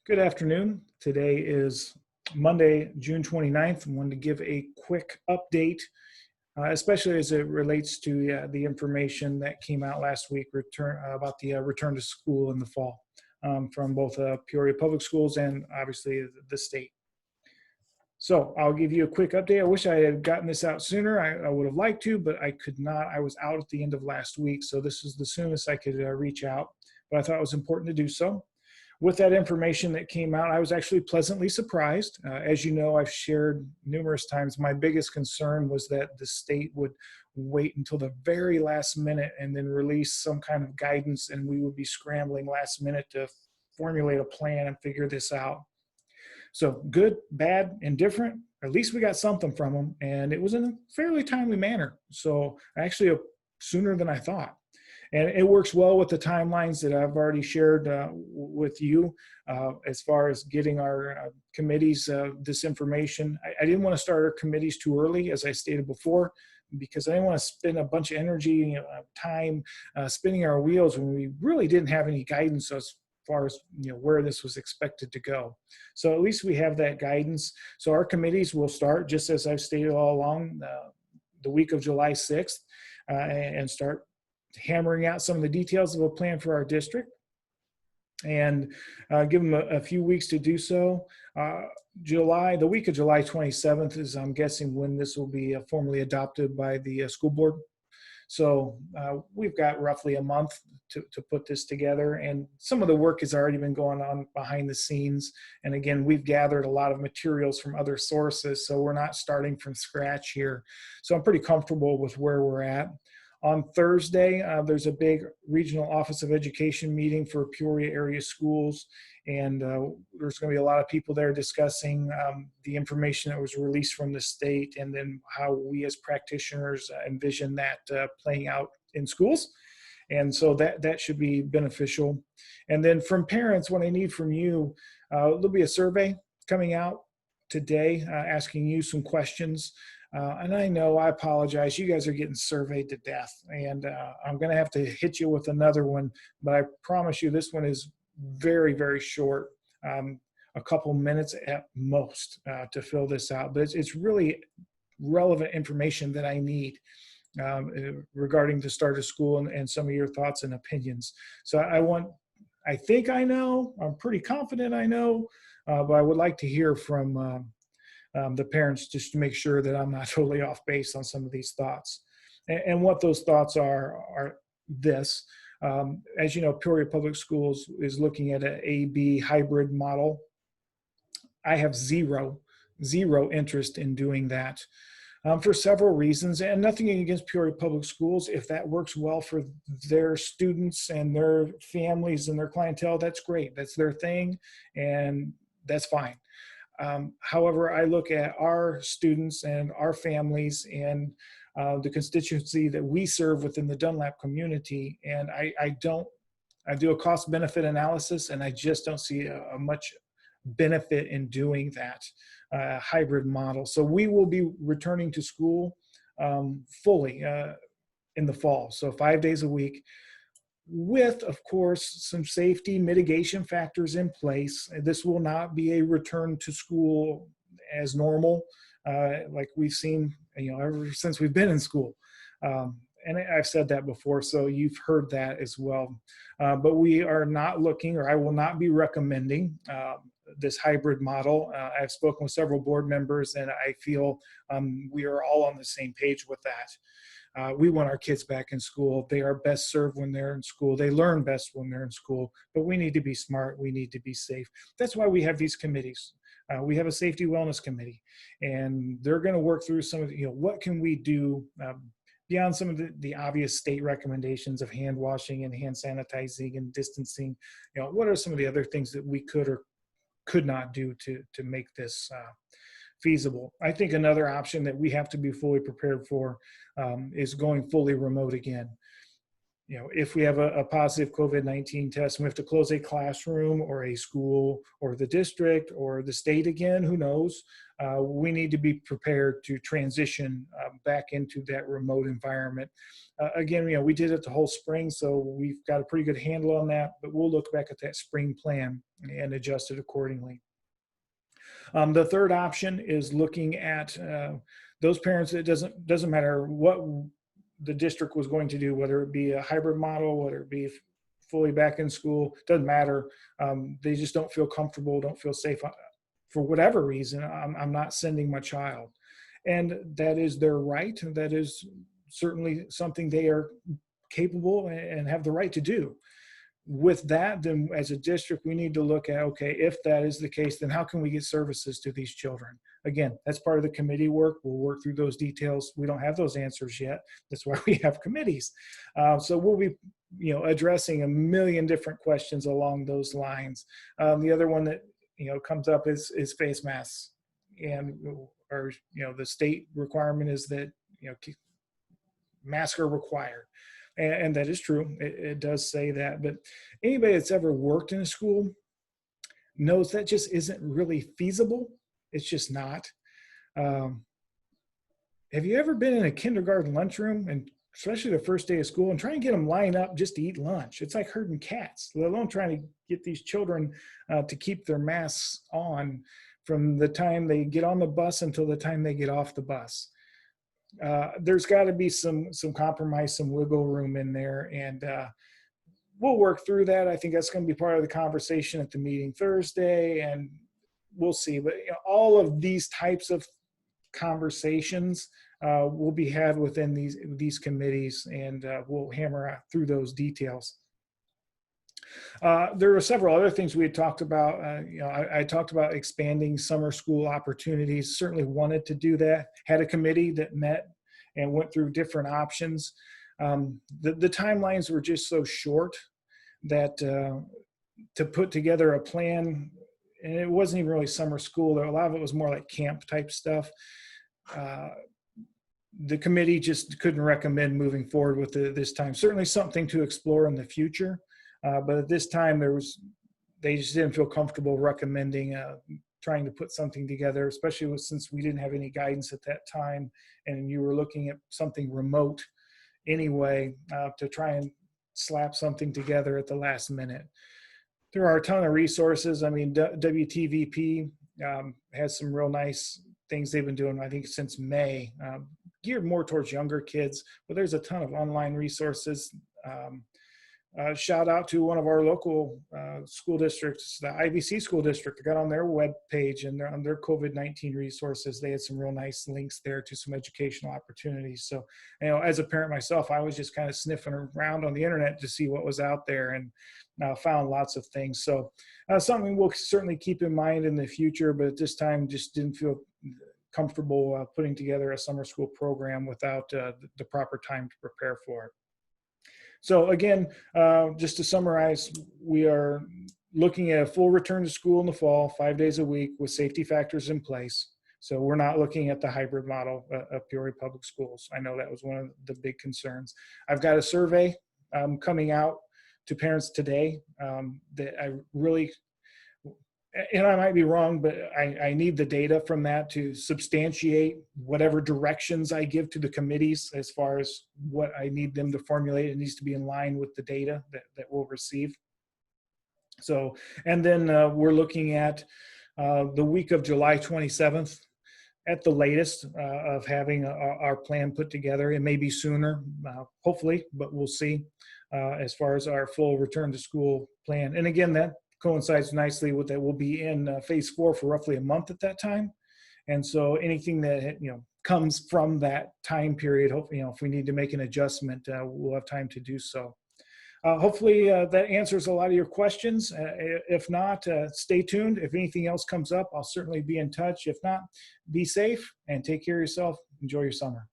Good afternoon. Today is Monday, June 29th. I wanted to give a quick update, especially as it relates to the information that came out last week about the return to school in the fall from both Peoria Public Schools and obviously the state. So I'll give you a quick update. I wish I had gotten this out sooner. I would have liked to, but I could not. I was out at the end of last week, so this is the soonest I could reach out, but I thought it was important to do so. With that information that came out, I was actually pleasantly surprised. As you know, I've shared numerous times, my biggest concern was that the state would wait until the very last minute and then release some kind of guidance, and we would be scrambling last minute to formulate a plan and figure this out. So good, bad, indifferent, at least we got something from them, and it was in a fairly timely manner. So actually sooner than I thought. And it works well with the timelines that I've already shared with you as far as getting our committees this information. I didn't want to start our committees too early, as I stated before, because I didn't want to spend a bunch of energy, time spinning our wheels when we really didn't have any guidance as far as where this was expected to go. So at least we have that guidance. So our committees will start, just as I've stated all along, the week of July 6th and start hammering out some of the details of a plan for our district and give them a few weeks to do so. The week of July 27th is, I'm guessing, when this will be formally adopted by the school board. So we've got roughly a month to put this together, and some of the work has already been going on behind the scenes. And again, we've gathered a lot of materials from other sources, so we're not starting from scratch here. So I'm pretty comfortable with where we're at. On Thursday, there's a big regional Office of Education meeting for Peoria area schools, and there's going to be a lot of people there discussing the information that was released from the state and then how we as practitioners envision that playing out in schools. And so that should be beneficial. And then from parents, what I need from you, there'll be a survey coming out today asking you some questions. And I know, I apologize, you guys are getting surveyed to death, and I'm going to have to hit you with another one, but I promise you this one is very, very short, a couple minutes at most to fill this out, but it's really relevant information that I need regarding the start of school and some of your thoughts and opinions. So I think I know, I'm pretty confident I know, but I would like to hear from the parents, just to make sure that I'm not totally off base on some of these thoughts. And what those thoughts are this. As you know, Peoria Public Schools is looking at an A-B hybrid model. I have zero interest in doing that for several reasons, and nothing against Peoria Public Schools. If that works well for their students and their families and their clientele, that's great. That's their thing, and that's fine. However, I look at our students and our families and the constituency that we serve within the Dunlap community, and I do a cost-benefit analysis, and I just don't see a much benefit in doing that hybrid model. So we will be returning to school fully in the fall, so 5 days a week, with, of course, some safety mitigation factors in place. This will not be a return to school as normal, like we've seen, ever since we've been in school. And I've said that before, so you've heard that as well. But we are not looking, or I will not be recommending this hybrid model. I've spoken with several board members, and I feel we are all on the same page with that. We want our kids back in school. They are best served when they're in school. They learn best when they're in school, but we need to be smart. We need to be safe. That's why we have these committees. We have a safety wellness committee, and they're going to work through some of what can we do beyond some of the obvious state recommendations of hand washing and hand sanitizing and distancing. What are some of the other things that we could or could not do to make this feasible? I think another option that we have to be fully prepared for is going fully remote again. if we have a positive COVID-19 test and we have to close a classroom or a school or the district or the state again, who knows, we need to be prepared to transition back into that remote environment. Again, we did it the whole spring, so we've got a pretty good handle on that, but we'll look back at that spring plan and adjust it accordingly. The third option is looking at those parents. It doesn't matter what the district was going to do, whether it be a hybrid model, whether it be fully back in school, doesn't matter. They just don't feel comfortable, don't feel safe for whatever reason. I'm not sending my child. And that is their right. That is certainly something they are capable and have the right to do. With that, then as a district, we need to look at, okay, if that is the case, then how can we get services to these children? Again, that's part of the committee work. We'll work through those details. We don't have those answers yet. That's why we have committees. So we'll be, addressing a million different questions along those lines. The other one that, comes up is face masks. And, the state requirement is that, masks are required. And that is true. It does say that. But anybody that's ever worked in a school knows that just isn't really feasible. It's just not. Have you ever been in a kindergarten lunchroom, and especially the first day of school, and try and get them lined up just to eat lunch? It's like herding cats, let alone trying to get these children to keep their masks on from the time they get on the bus until the time they get off the bus. There's got to be some compromise, some wiggle room in there, and we'll work through that. I think that's going to be part of the conversation at the meeting Thursday, and we'll see. But all of these types of conversations will be had within these committees, and we'll hammer through those details. There were several other things we had talked about. I talked about expanding summer school opportunities. Certainly wanted to do that. Had a committee that met and went through different options. The timelines were just so short that to put together a plan, and it wasn't even really summer school. A lot of it was more like camp type stuff. The committee just couldn't recommend moving forward with it this time. Certainly something to explore in the future. But at this time, they just didn't feel comfortable recommending trying to put something together, especially since we didn't have any guidance at that time, and you were looking at something remote anyway, to try and slap something together at the last minute. There are a ton of resources. I mean, WTVP has some real nice things they've been doing, I think, since May, geared more towards younger kids, but there's a ton of online resources. Shout out to one of our local school districts, the IVC school district. I got on their web page, and on their COVID-19 resources, they had some real nice links there to some educational opportunities. So, as a parent myself, I was just kind of sniffing around on the internet to see what was out there, and found lots of things. So something we'll certainly keep in mind in the future, but at this time just didn't feel comfortable putting together a summer school program without the proper time to prepare for it. So again, just to summarize, we are looking at a full return to school in the fall, 5 days a week with safety factors in place. So we're not looking at the hybrid model of Peoria Public Schools. I know that was one of the big concerns. I've got a survey coming out to parents today that I really, and I might be wrong, but I need the data from that to substantiate whatever directions I give to the committees as far as what I need them to formulate. It needs to be in line with the data that we'll receive. So, and then we're looking at the week of July 27th at the latest of having our plan put together. It may be sooner, hopefully, but we'll see as far as our full return to school plan. And again, that coincides nicely with that we'll be in phase 4 for roughly a month at that time. And so anything that comes from that time period, hopefully, if we need to make an adjustment, we'll have time to do so. Hopefully that answers a lot of your questions. If not, stay tuned. If anything else comes up, I'll certainly be in touch. If not, be safe and take care of yourself. Enjoy your summer.